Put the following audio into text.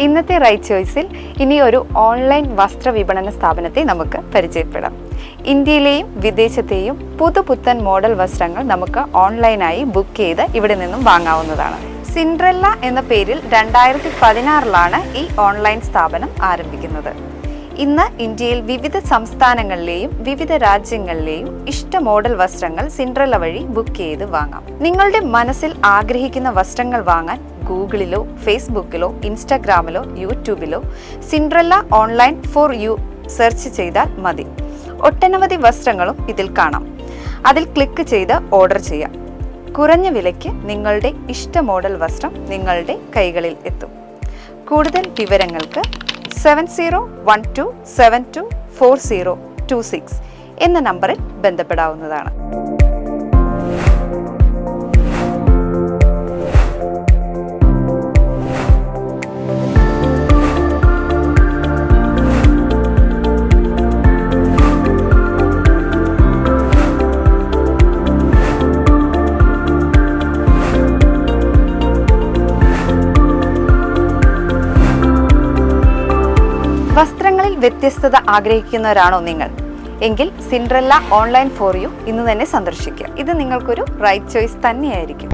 ഇന്നത്തെ റൈറ്റ് ചോയ്സിൽ ഇനി ഒരു ഓൺലൈൻ വസ്ത്ര വിപണന സ്ഥാപനത്തെ നമുക്ക് പരിചയപ്പെടാം. ഇന്ത്യയിലെയും വിദേശത്തെയും പുതുപുത്തൻ മോഡൽ വസ്ത്രങ്ങൾ നമുക്ക് ഓൺലൈനായി ബുക്ക് ചെയ്ത് ഇവിടെ നിന്നും വാങ്ങാവുന്നതാണ്. സിൻഡ്രല്ല എന്ന പേരിൽ 2016 ഈ ഓൺലൈൻ സ്ഥാപനം ആരംഭിക്കുന്നത്. ഇന്ന് ഇന്ത്യയിൽ വിവിധ സംസ്ഥാനങ്ങളിലെയും വിവിധ രാജ്യങ്ങളിലെയും ഇഷ്ട മോഡൽ വസ്ത്രങ്ങൾ സിൻഡ്രല്ല വഴി ബുക്ക് ചെയ്ത് വാങ്ങാം. നിങ്ങളുടെ മനസ്സിൽ ആഗ്രഹിക്കുന്ന വസ്ത്രങ്ങൾ വാങ്ങാൻ ഗൂഗിളിലോ ഫേസ്ബുക്കിലോ ഇൻസ്റ്റാഗ്രാമിലോ യൂട്യൂബിലോ Cinderella online for you search ചെയ്താൽ മതി. ഒട്ടനവധി വസ്ത്രങ്ങളും ഇതിൽ കാണാം. അതിൽ ക്ലിക്ക് ചെയ്ത് ഓർഡർ ചെയ്യാം. കുറഞ്ഞ വിലയ്ക്ക് നിങ്ങളുടെ ഇഷ്ട മോഡൽ വസ്ത്രം നിങ്ങളുടെ കൈകളിൽ എത്തും. കൂടുതൽ വിവരങ്ങൾക്ക് 7012724026 എന്ന നമ്പറിൽ ബന്ധപ്പെടാവുന്നതാണ്. വസ്ത്രങ്ങളിൽ വ്യത്യസ്തത ആഗ്രഹിക്കുന്നവരാണോ നിങ്ങൾ? എങ്കിൽ സിൻഡ്രല്ല ഓൺലൈൻ ഫോർ യു ഇന്ന് തന്നെ സന്ദർശിക്കുക. ഇത് നിങ്ങൾക്കൊരു റൈറ്റ് ചോയ്സ് തന്നെയായിരിക്കും.